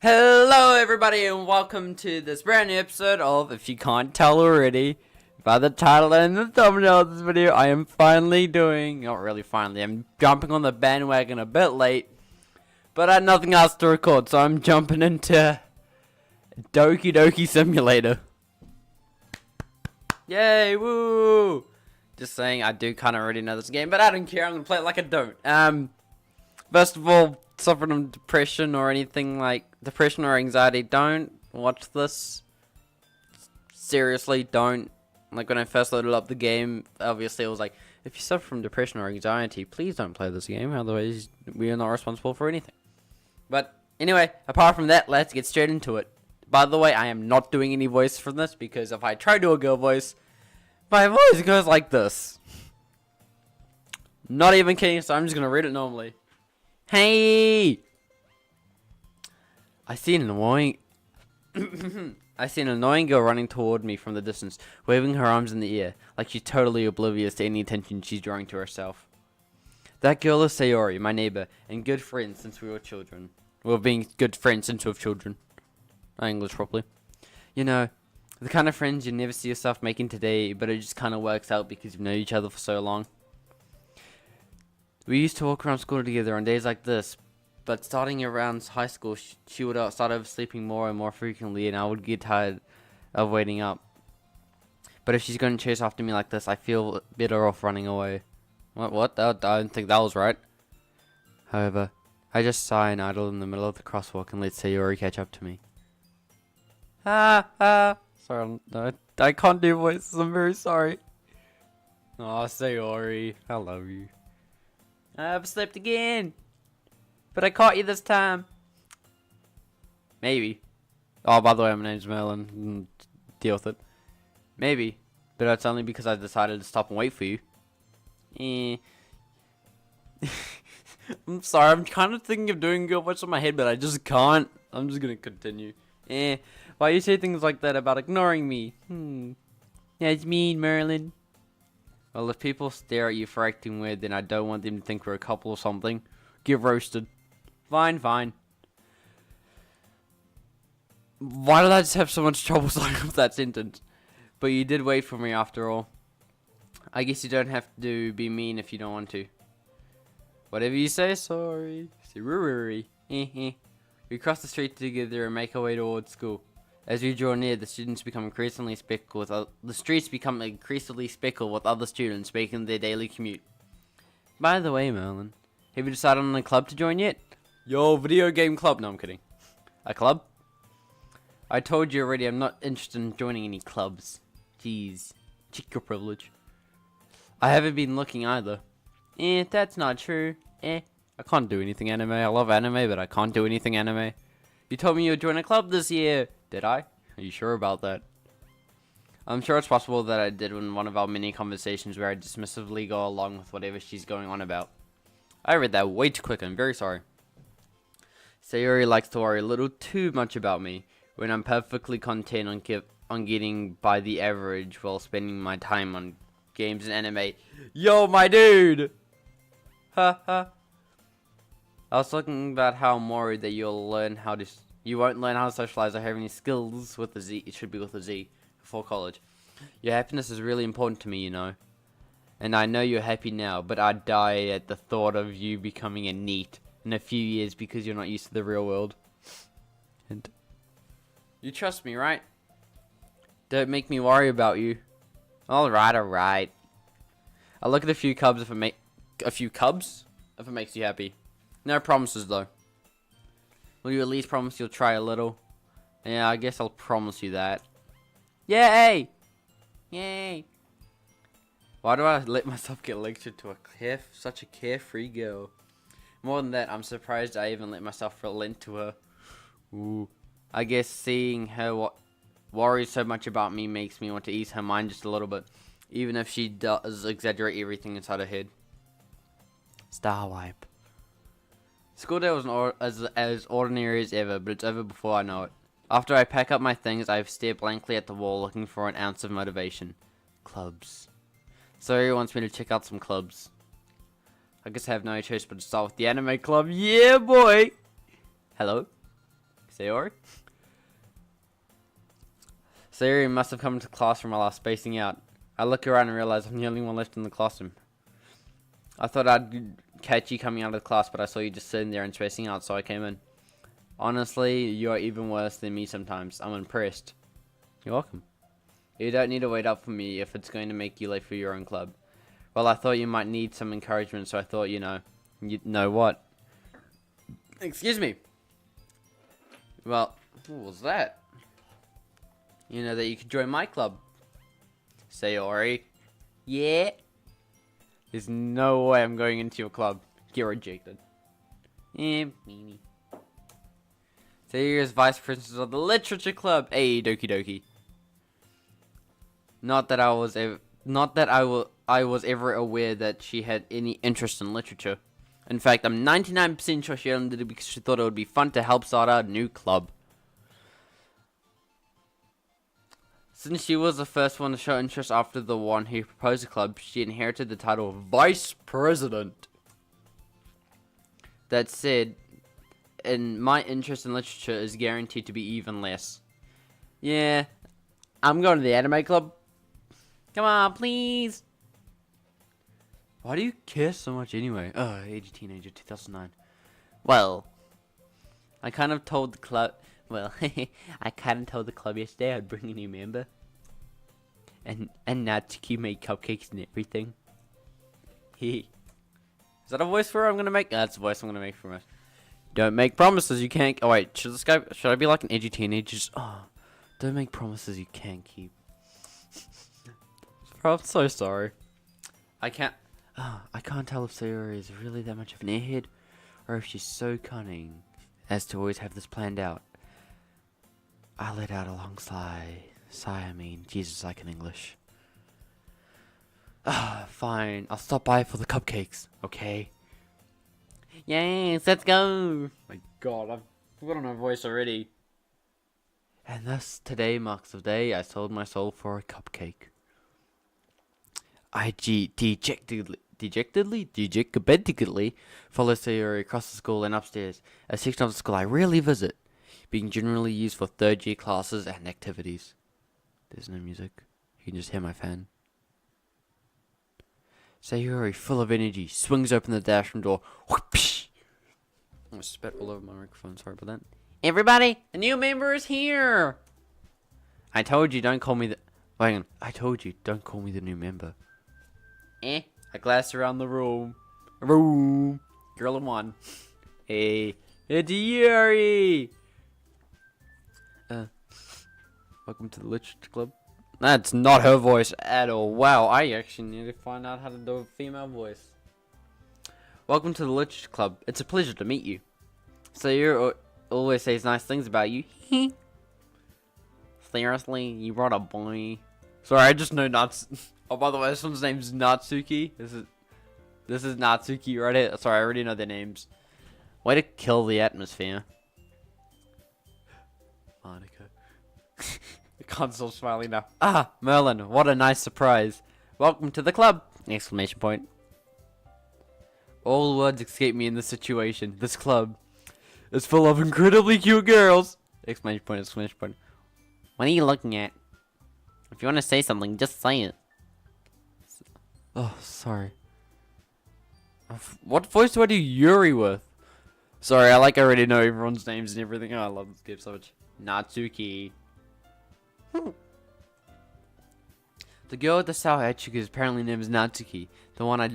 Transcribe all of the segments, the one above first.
Hello everybody and welcome to this brand new episode of, if you can't tell already by the title and the thumbnail of this video, I am finally not really finally, I'm jumping on the bandwagon a bit late, but I had nothing else to record, so I'm jumping into Doki Doki Simulator. Yay, woo! Just saying, I do kind of already know this game, but I don't care, I'm gonna play it like I don't. First of all, suffering from depression or anything like depression or anxiety, don't watch this. Seriously, don't. Like when I first loaded up the game, obviously it was like, if you suffer from depression or anxiety, please don't play this game, otherwise we are not responsible for anything. But anyway, apart from that, let's get straight into it. By the way, I am not doing any voice from this, because if I try to do a girl voice, my voice goes like this. Not even kidding, so I'm just gonna read it normally. Hey! I see an annoying girl running toward me from the distance, waving her arms in the air, like she's totally oblivious to any attention she's drawing to herself. That girl is Sayori, my neighbor, and good friend since we were children. Well, being good friends since we were children. English properly. You know, the kind of friends you never see yourself making today, but it just kind of works out because you've known each other for so long. We used to walk around school together on days like this, but starting around high school, she would start oversleeping more and more frequently, and I would get tired of waiting up. But if she's going to chase after me like this, I feel better off running away. What? I don't think that was right. However, I just sigh and idle in the middle of the crosswalk and let Sayori catch up to me. Sorry, I can't do voices, I'm very sorry. Aw, Sayori, I love you. I overslept again. But I caught you this time. Maybe. Oh, by the way, my name's Merlin. Deal with it. Maybe. But that's only because I decided to stop and wait for you. I'm sorry, I'm kind of thinking of doing girl voice in my head, but I just can't. I'm just gonna continue. Why you say things like that about ignoring me? That's mean, Merlin. Well, if people stare at you for acting weird, then I don't want them to think we're a couple or something. Get roasted. Fine. Why did I just have so much trouble starting with that sentence? But you did wait for me after all. I guess you don't have to be mean if you don't want to. Whatever you say, sorry. We cross the street together and make our way towards school. As we draw near, the streets become increasingly speckled with other students making their daily commute. By the way, Merlin, have you decided on a club to join yet? Yo, video game club. No, I'm kidding. A club? I told you already, I'm not interested in joining any clubs. Jeez, check your privilege. I haven't been looking either. That's not true. I can't do anything anime. I love anime, but I can't do anything anime. You told me you'd join a club this year. Did I? Are you sure about that? I'm sure it's possible that I did in one of our many conversations where I dismissively go along with whatever she's going on about. I read that way too quick. I'm very sorry. Sayori likes to worry a little too much about me when I'm perfectly content on getting by the average while spending my time on games and anime. Yo, my dude! I was talking about how I'm worried that you won't learn how to socialize or have any skills with a Z. It should be with a Z before college. Your happiness is really important to me, you know. And I know you're happy now, but I'd die at the thought of you becoming a NEET in a few years because you're not used to the real world. And you trust me, right? Don't make me worry about you. Alright. I'll look at a few cubs if it makes you happy. No promises though. Will you at least promise you'll try a little? Yeah, I guess I'll promise you that. Yay! Why do I let myself get lectured to such a carefree girl? More than that, I'm surprised I even let myself relent to her. Ooh. I guess seeing her worry so much about me makes me want to ease her mind just a little bit. Even if she does exaggerate everything inside her head. Star wipe. School day was as ordinary as ever, but it's over before I know it. After I pack up my things, I stare blankly at the wall looking for an ounce of motivation. Clubs. Sayori wants me to check out some clubs. I guess I have no choice but to start with the anime club. Yeah, boy! Hello? Sayori? Sayori must have come into the classroom while I was spacing out. I look around and realize I'm the only one left in the classroom. I thought I'd catch you coming out of the class, but I saw you just sitting there and spacing out, so I came in. Honestly, you are even worse than me sometimes. I'm impressed. You're welcome. You don't need to wait up for me if it's going to make you late for your own club. Well, I thought you might need some encouragement, so I thought, you know what? Excuse me. Well, what was that? You know that you could join my club. Sayori. Yeah? There's no way I'm going into your club. Get rejected. Meanie. Sayori is vice principal of the literature club. Hey, Doki Doki. Not that I was ever aware that she had any interest in literature. In fact, I'm 99% sure she only did it because she thought it would be fun to help start a new club. Since she was the first one to show interest after the one who proposed the club, she inherited the title of Vice President. That said, my interest in literature is guaranteed to be even less. Yeah, I'm going to the anime club. Come on, please. Why do you care so much anyway? Age of Teenager 2009. Well, I kind of told the club. Well, I kind of told the club yesterday I'd bring a new member. And Natsuki made cupcakes and everything. Is that a voice for her I'm gonna make? That's a voice I'm gonna make for her. Don't make promises you can't. Oh wait, should I be like an edgy teenager? Just, don't make promises you can't keep. Bro, I'm so sorry. I can't tell if Sayori is really that much of an airhead, or if she's so cunning as to always have this planned out. I let out a long sigh. Jesus, I can English. Fine. I'll stop by for the cupcakes, okay? Yes, let's go! My god, I've forgotten my voice already. And thus, today marks the day I sold my soul for a cupcake. I dejectedly follow Sayori across the school and upstairs, a section of the school I rarely visit, being generally used for third-year classes and activities. There's no music. You can just hear my fan. Sayori, full of energy, swings open the dashroom door. Whoopsh! I'm gonna spit all over my microphone. Sorry about that. Everybody, a new member is here! I told you, don't call me the... Hang on. I told you, don't call me the new member. I glanced around the room. Girl in one. Hey, it's Yuri! Welcome to the Literature Club. That's not her voice at all. Wow, I actually need to find out how to do a female voice. Welcome to the Literature Club. It's a pleasure to meet you. So you always says nice things about you. Seriously, you brought a boy. Sorry, I just know Nats. Oh, by the way, this one's name's Natsuki. This is Natsuki right here. Sorry, I already know their names. Way to kill the atmosphere. Monica. I can't stop smiling now. Ah, Merlin, what a nice surprise. Welcome to the club! Exclamation point. All words escape me in this situation. This club is full of incredibly cute girls! Exclamation point, exclamation point. What are you looking at? If you want to say something, just say it. Oh, sorry. What voice do I do Yuri with? Sorry, I already know everyone's names and everything. Oh, I love this game so much. Natsuki. The girl with the sour etching is apparently named Natsuki. The one I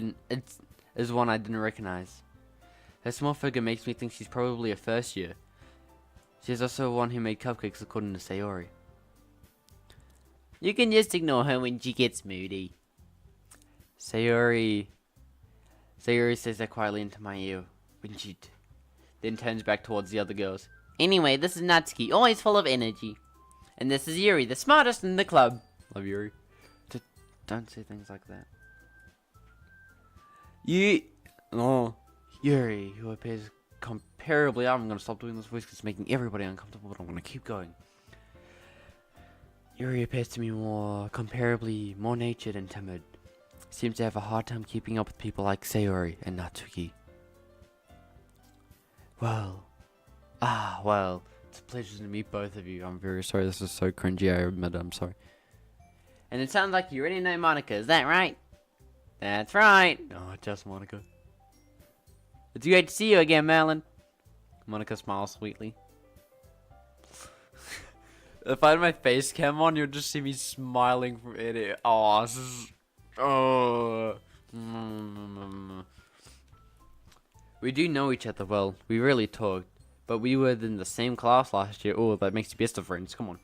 didn't recognize. Her small figure makes me think she's probably a first year. She's also one who made cupcakes according to Sayori. You can just ignore her when she gets moody. Sayori says that quietly into my ear when she then turns back towards the other girls. Anyway, this is Natsuki, always full of energy. And this is Yuri, the smartest in the club. Love Yuri. Don't say things like that. Yuri, who appears comparably... I'm going to stop doing this voice because it's making everybody uncomfortable, but I'm going to keep going. Yuri appears to me comparably more natured and timid. Seems to have a hard time keeping up with people like Sayori and Natsuki. Well, it's It's a pleasure to meet both of you. I'm very sorry. This is so cringy. I admit it. I'm sorry. And it sounds like you already know Monica. Is that right? That's right. Oh, just Monica. It's great to see you again, Merlin. Monica smiles sweetly. If I had my face cam on, you'll just see me smiling from it. Oh, this is... Oh. We do know each other well. We really talked. But we were in the same class last year. Oh, that makes you best of friends. Come on.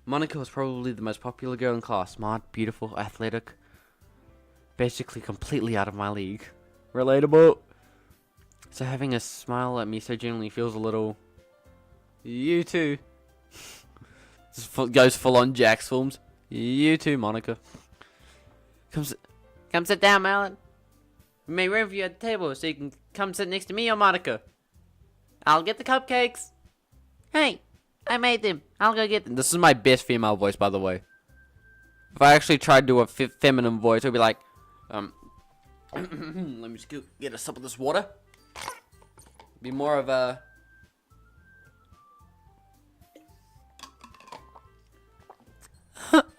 Monica was probably the most popular girl in class. Smart, beautiful, athletic. Basically completely out of my league. Relatable. So having a smile at me so genuinely feels a little... You too. Goes full on Jax films. You too, Monica. Come sit down, Merlin. We made room for you at the table so you can come sit next to me or Monica. I'll get the cupcakes. Hey, I made them. I'll go get them. This is my best female voice, by the way. If I actually tried to do a feminine voice, it would be like, let me just get a sip of this water. Be more of a...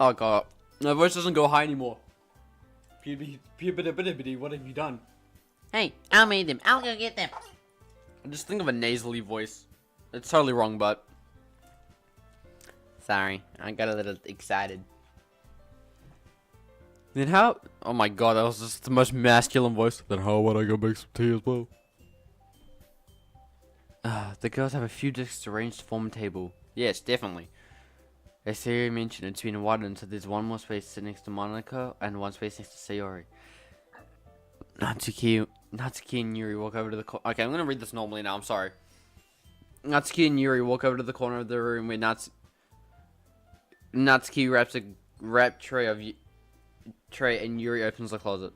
Oh god, my voice doesn't go high anymore. What have you done? Hey, I made them. I'll go get them. I just think of a nasally voice. It's totally wrong, but... Sorry, I got a little excited. Then how... Oh my god, that was just the most masculine voice. Then how about I go make some tea as well? The girls have a few discs arranged to form a table. Yes, definitely. As Sayori mentioned, it's been widened, so there's one more space sitting next to Monica and one space next to Sayori. Natsuki and Yuri walk over to the corner. Okay, I'm gonna read this normally now, I'm sorry. Natsuki and Yuri walk over to the corner of the room where Natsuki wraps a wrapped tray and Yuri opens the closet.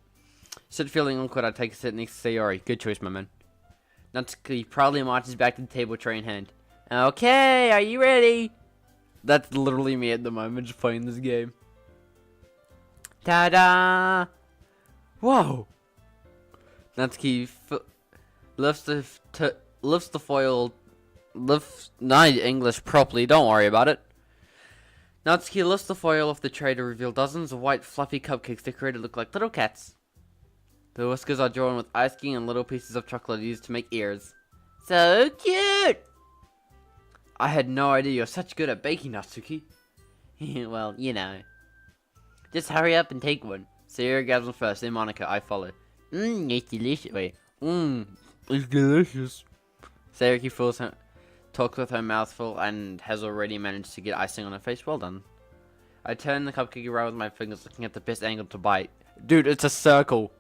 Sit feeling awkward, I take a sit next to Sayori. Good choice, my man. Natsuki proudly marches back to the table, tray in hand. Okay, are you ready? That's literally me at the moment, just playing this game. Ta-da! Whoa! Natsuki lifts the foil. Not English properly, don't worry about it. Natsuki lifts the foil off the tray to reveal dozens of white, fluffy cupcakes decorated to look like little cats. The whiskers are drawn with ice cream and little pieces of chocolate used to make ears. So cute! I had no idea you're such good at baking, Natsuki. Well, you know. Just hurry up and take one. Sayori grabs one first, then Monica. I follow. It's delicious. Wait. It's delicious. Sayori talks with her mouth full and has already managed to get icing on her face. Well done. I turn the cupcake around with my fingers, looking at the best angle to bite. Dude, it's a circle.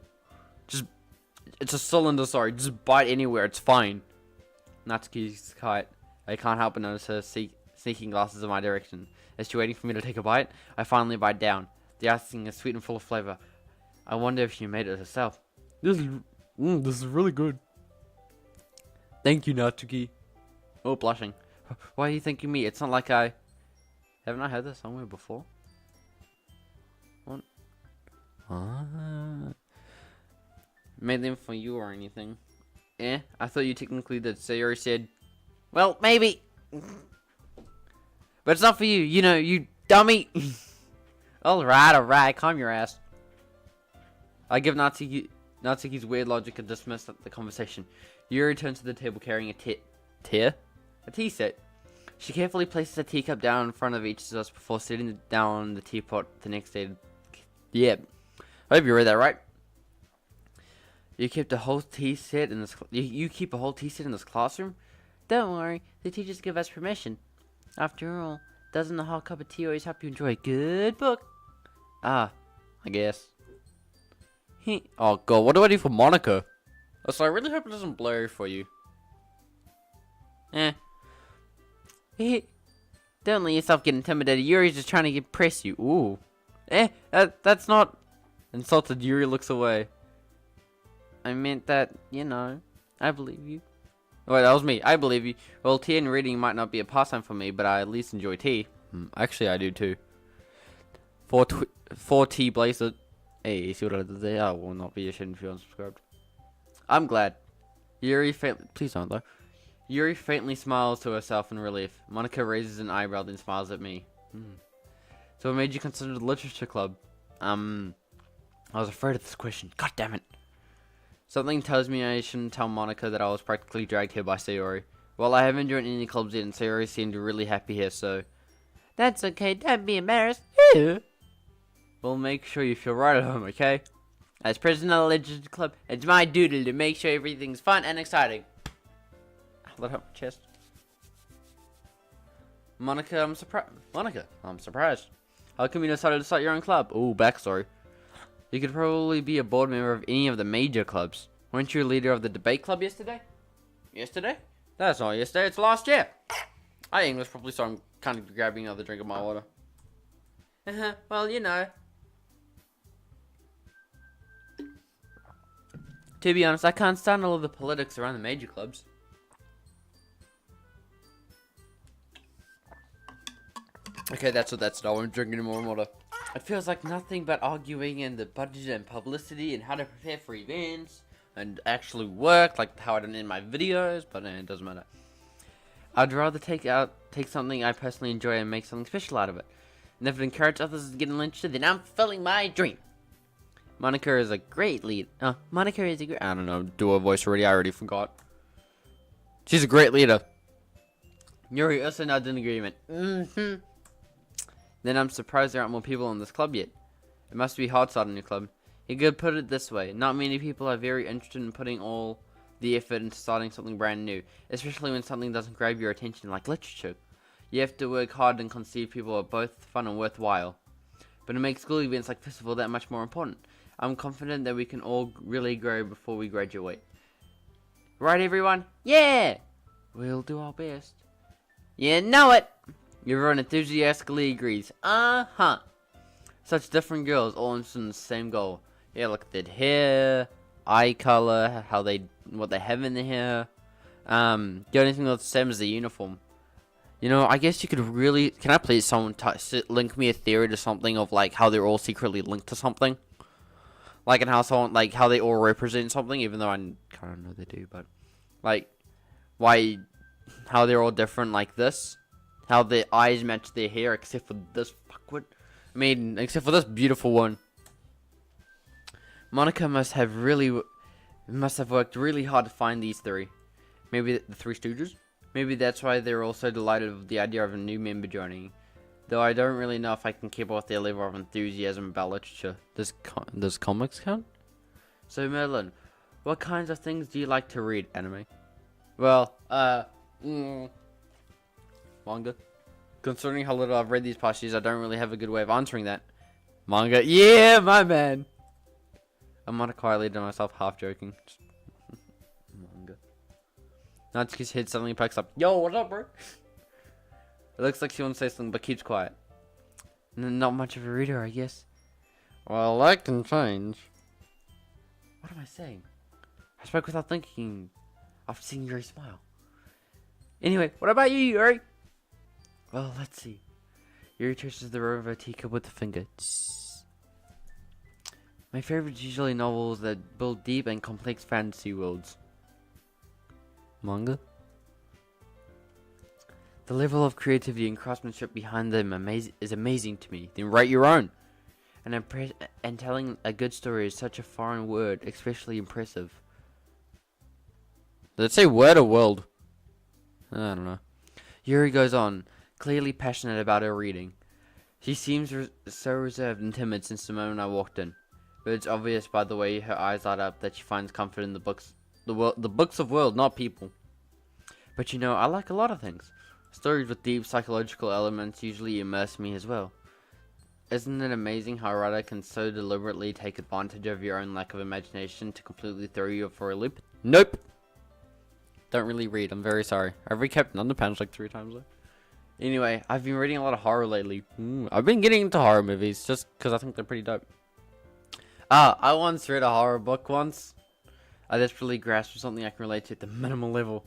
It's a cylinder, sorry. Just bite anywhere, it's fine. Natsuki's quiet. I can't help but notice her sneaking glasses in my direction. As she's waiting for me to take a bite, I finally bite down. The icing is sweet and full of flavor. I wonder if she made it herself. This is really good. Thank you, Natsuki. Oh, blushing. Why are you thanking me? It's not like I... Haven't I heard this somewhere before? What? Made them for you or anything. Eh? I thought you technically did. Sayori said... Well, maybe. But it's not for you. You know, you dummy. Alright. Calm your ass. I give Natsuki's weird logic a dismiss the conversation. Yuri turns to the table carrying a tea set. She carefully places a teacup down in front of each of us before sitting down the teapot the next day. Yeah. I hope you read that right. You keep a whole tea set in this. You keep a whole tea set in this classroom? Don't worry, the teachers give us permission. After all, doesn't a hot cup of tea always help you enjoy a good book? I guess. Oh god, what do I do for Monica? So I really hope it doesn't blur for you. Don't let yourself get intimidated. Yuri's just trying to impress you. Ooh. That's not... Insulted, Yuri looks away. I meant that, you know, I believe you. Wait, that was me. I believe you. Well, tea and reading might not be a pastime for me, but I at least enjoy tea. Actually, I do too. 4T Blazer. Hey, see what I did there? I will not be ashamed if you're unsubscribed. I'm glad. Yuri faintly... Please don't, though. Yuri faintly smiles to herself in relief. Monica raises an eyebrow, then smiles at me. So what made you consider the literature club? I was afraid of this question. God damn it. Something tells me I shouldn't tell Monica that I was practically dragged here by Sayori. Well, I haven't joined any clubs yet, and Sayori seemed really happy here, so... That's okay, don't be embarrassed. We'll make sure you feel right at home, okay? As president of the literature club, it's my duty to make sure everything's fun and exciting. Let out my chest. Monica, I'm surprised. How come you decided to start your own club? Ooh, backstory. You could probably be a board member of any of the major clubs. Weren't you a leader of the debate club yesterday? Yesterday? That's not yesterday, it's last year. I English properly, so I'm kind of grabbing another drink of my water. Well, you know. To be honest, I can't stand all of the politics around the major clubs. Okay, that's it. I won't drink any more water. It feels like nothing but arguing and the budget and publicity and how to prepare for events and actually work, like how I done in my videos, but it doesn't matter. I'd rather take something I personally enjoy and make something special out of it. And if it encourages others to get interested, then I'm fulfilling my dream. Monica is a great lead. I don't know, do a voice already, I already forgot. She's a great leader. Yuri also nodded in agreement. Then I'm surprised there aren't more people in this club yet. It must be hard starting a club. You could put it this way, not many people are very interested in putting all the effort into starting something brand new, especially when something doesn't grab your attention like literature. You have to work hard and conceive people are both fun and worthwhile. But it makes school events like festival that much more important. I'm confident that we can all really grow before we graduate. Right, everyone? Yeah! We'll do our best. You know it! Everyone enthusiastically agrees. Uh-huh. Such different girls, all interested in the same goal. Yeah, look at their hair, eye color, what they have in their hair. The only thing that's the same is the uniform. You know, I guess you could really... Can I please someone link me a theory to something of, like, how they're all secretly linked to something? Like, and how they all represent something, even though I kind of know they do, but... Like, how they're all different like this. How their eyes match their hair, except for this fuckwit. I mean, except for this beautiful one. Monica must have worked really hard to find these three. Maybe the Three Stooges? Maybe that's why they're all so delighted with the idea of a new member joining. Though I don't really know if I can keep up with their level of enthusiasm about literature. Does comics count? So Merlin, what kinds of things do you like to read, anime? Well, manga. Considering how little I've read these past years, I don't really have a good way of answering that. Manga, yeah, my man! I'm not quietly to myself, half joking. Manga. Natsuki's head suddenly pokes up. Yo, what up, bro? It looks like she wants to say something, but keeps quiet. Not much of a reader, I guess. Well, that can change. What am I saying? I spoke without thinking. After seeing Yuri smile. Anyway, what about you, Yuri? Well, let's see. Yuri touches the row of her teacup with a finger. Tss. My favorite is usually novels that build deep and complex fantasy worlds. Manga? The level of creativity and craftsmanship behind them is amazing to me. Then write your own. And telling a good story is such a foreign word, especially impressive. Did it say word or world? I don't know. Yuri goes on, clearly passionate about her reading. She seems so reserved and timid since the moment I walked in. But it's obvious by the way her eyes light up that she finds comfort in the books of world, not people. But you know, I like a lot of things. Stories with deep psychological elements usually immerse me as well. Isn't it amazing how a writer can so deliberately take advantage of your own lack of imagination to completely throw you for a loop? Nope! Don't really read, I'm very sorry. I've recapped Underpants like 3 times though. Anyway, I've been reading a lot of horror lately. I've been getting into horror movies just because I think they're pretty dope. I once read a horror book once. I desperately grasped something I can relate to at the minimal level.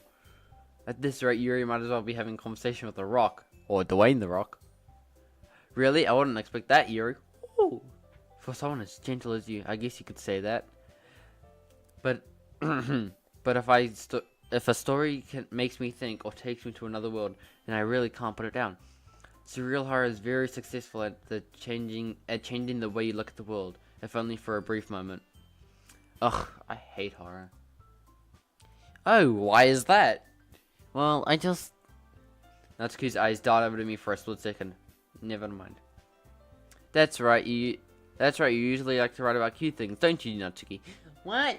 At this rate, Yuri might as well be having a conversation with The Rock. Or Dwayne The Rock. Really? I wouldn't expect that, Yuri. Ooh. For someone as gentle as you, I guess you could say that. But if if a story makes me think or takes me to another world, then I really can't put it down. Surreal horror is very successful at changing the way you look at the world, if only for a brief moment. Ugh, I hate horror. Oh, why is that? Well, I just... Natsuki's eyes dart over to me for a split second. Never mind. That's right, you usually like to write about cute things, don't you, Natsuki? What?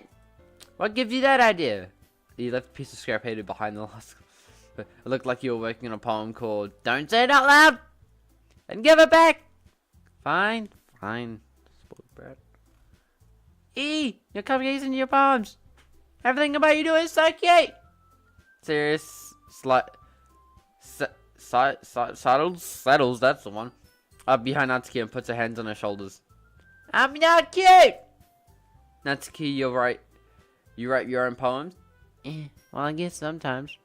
What gives you that idea? You left a piece of scrap paper behind the last... It looked like you were working on a poem called Don't say it out loud! And give it back! Fine. Spoiled brat. You're cupcakes into your palms. Everything about you do is so cute. Serious, saddles, that's the one. Up behind Natsuki and puts her hands on her shoulders. I'm not cute! Natsuki, you're right. You write your own poems? Well, I guess sometimes.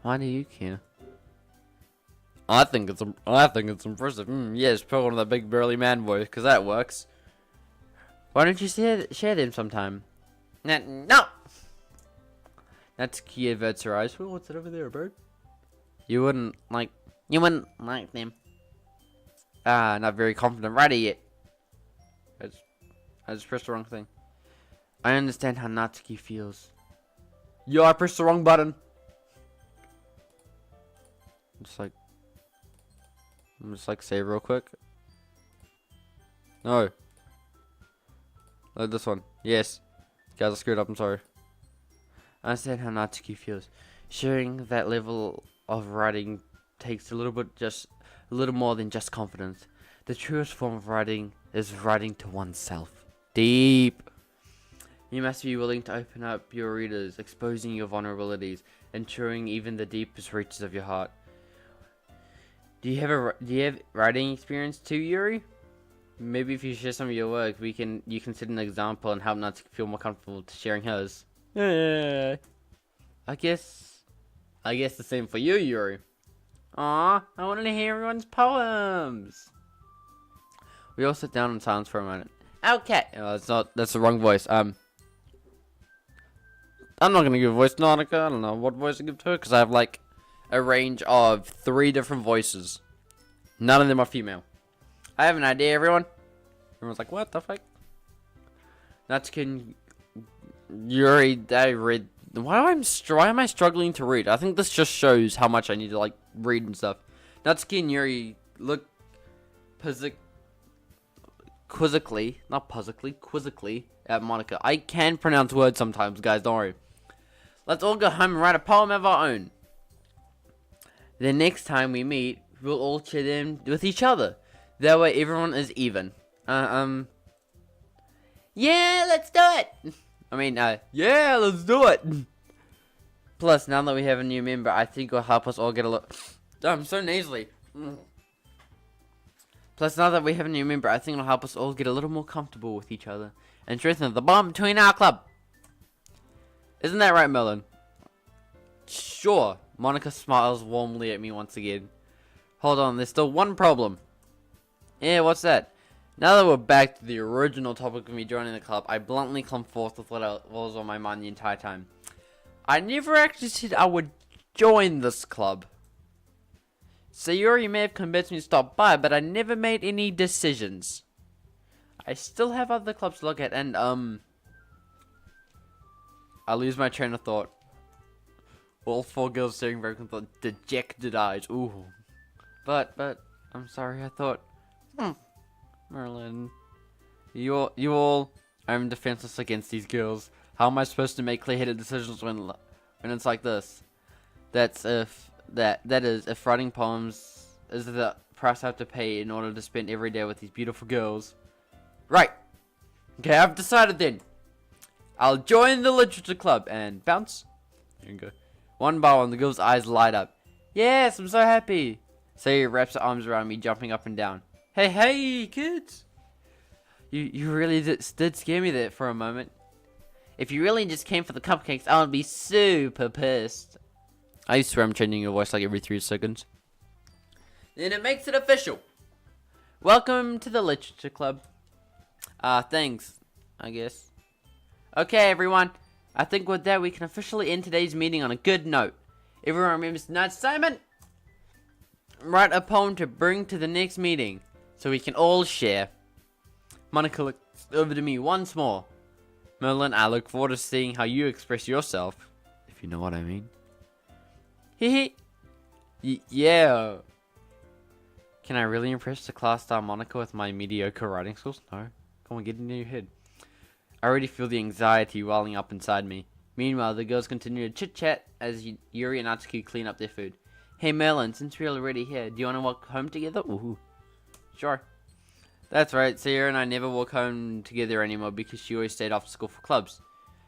Why do you care? I think it's impressive. Yes, put on the big burly man voice, cause that works. Why don't you share them sometime? No! Natsuki averts her eyes. Well, what's it over there, bird? You wouldn't like them. Not very confident writer yet. I just pressed the wrong thing. I understand how Natsuki feels. Yo, I pressed the wrong button. I'm just like save real quick. No. This one. Yes. Guys, I screwed up. I'm sorry. I understand how Natsuki feels. Sharing that level of writing takes a little more than just confidence. The truest form of writing is writing to oneself. Deep. You must be willing to open up your readers, exposing your vulnerabilities, and showing even the deepest reaches of your heart. Do you have writing experience too, Yuri? Maybe if you share some of your work, you can set an example and help Natsuki feel more comfortable to sharing hers. I guess the same for you, Yuri. Aw, I wanted to hear everyone's poems. We all sit down in silence for a moment. Okay. That's the wrong voice. I'm not gonna give a voice to Nanika. I don't know what voice to give to her because I have like a range of 3 different voices. None of them are female. I have an idea, everyone. Everyone's like, what the fuck? Natsuki, Yuri, I read. Why am I struggling to read? I think this just shows how much I need to like read and stuff. Natsuki and Yuri look quizzically at Monica. I can pronounce words sometimes, guys. Don't worry. Let's all go home and write a poem of our own. The next time we meet, we'll all share them with each other. That way everyone is even. Yeah, let's do it! Yeah, let's do it! Plus, now that we have a new member, I think it'll help us all get a little... I'm so nasally. Plus, now that we have a new member, I think it'll help us all get a little more comfortable with each other. And strengthen the bond between our club. Isn't that right, Melon? Sure. Monica smiles warmly at me once again. Hold on, there's still one problem. Yeah, what's that? Now that we're back to the original topic of me joining the club, I bluntly come forth with what was on my mind the entire time. I never actually said I would join this club. Sayori may have convinced me to stop by, but I never made any decisions. I still have other clubs to look at, and I lose my train of thought. All 4 girls staring very with dejected eyes. Ooh. But, I'm sorry, I thought... Merlin. You all... I'm defenseless against these girls. How am I supposed to make clear-headed decisions when it's like this? That is, if writing poems is the price I have to pay in order to spend every day with these beautiful girls. Right. Okay, I've decided then. I'll join the literature club and bounce. There you go. One by one, the girl's eyes light up. Yes, I'm so happy. Sayori wraps her arms around me, jumping up and down. Hey, kids. You really did scare me there for a moment. If you really just came for the cupcakes, I would be super pissed. I swear I'm changing your voice like every 3 seconds. Then it makes it official. Welcome to the literature club. Thanks, I guess. Okay, everyone. I think with that we can officially end today's meeting on a good note. Everyone remembers tonight's assignment? Write a poem to bring to the next meeting, so we can all share. Monica looks over to me once more. Merlin, I look forward to seeing how you express yourself, if you know what I mean. Hee hee. Yeah. Can I really impress the class star Monica with my mediocre writing skills? No. Come on, get into your head. I already feel the anxiety welling up inside me. Meanwhile, the girls continue to chit-chat as Yuri and Atsuki clean up their food. Hey Merlin, since we're already here, do you want to walk home together? Ooh. Sure. That's right, Sierra and I never walk home together anymore because she always stayed after school for clubs.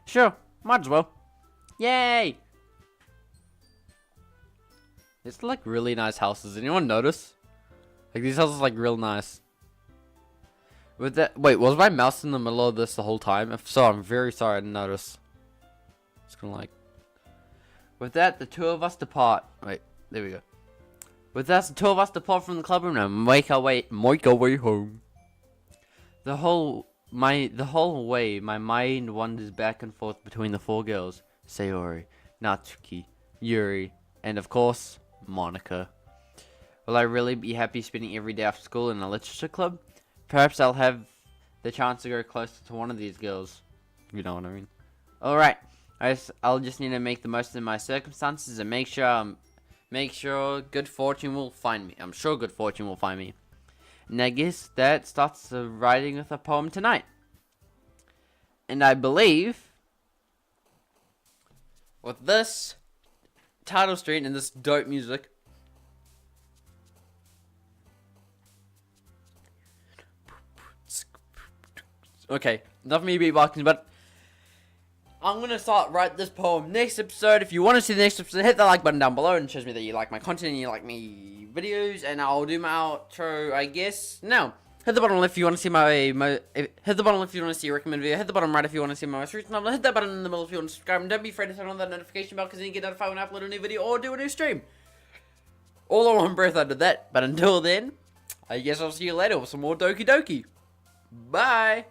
Sure, might as well. Yay! It's like really nice houses. Anyone notice? Like these houses are like real nice. With that, wait, was my mouse in the middle of this the whole time? If so, I'm very sorry I didn't notice. Just gonna like. With that, the two of us depart. Wait, there we go. With that, the two of us depart from the club room and make our way home. The whole way, my mind wanders back and forth between the four girls: Sayori, Natsuki, Yuri, and of course, Monica. Will I really be happy spending every day after school in a literature club? Perhaps I'll have the chance to go closer to one of these girls. You know what I mean. Alright, I'll just need to make the most of my circumstances and make sure good fortune will find me. I'm sure good fortune will find me. And I guess that starts the writing with a poem tonight. And I believe with this title screen and this dope music, okay, enough of me beatboxing, but I'm going to start write this poem next episode. If you want to see the next episode, hit the like button down below and shows me that you like my content and you like me videos, and I'll do my outro, I guess. Now, hit the bottom left if you want to see hit the bottom left if you want to see a recommended video, hit the bottom right if you want to see my most recent upload, hit that button in the middle if you want to subscribe, and don't be afraid to turn on that notification bell because then you get notified when I upload a new video or do a new stream. All on one breath I did that, but until then, I guess I'll see you later with some more Doki Doki. Bye!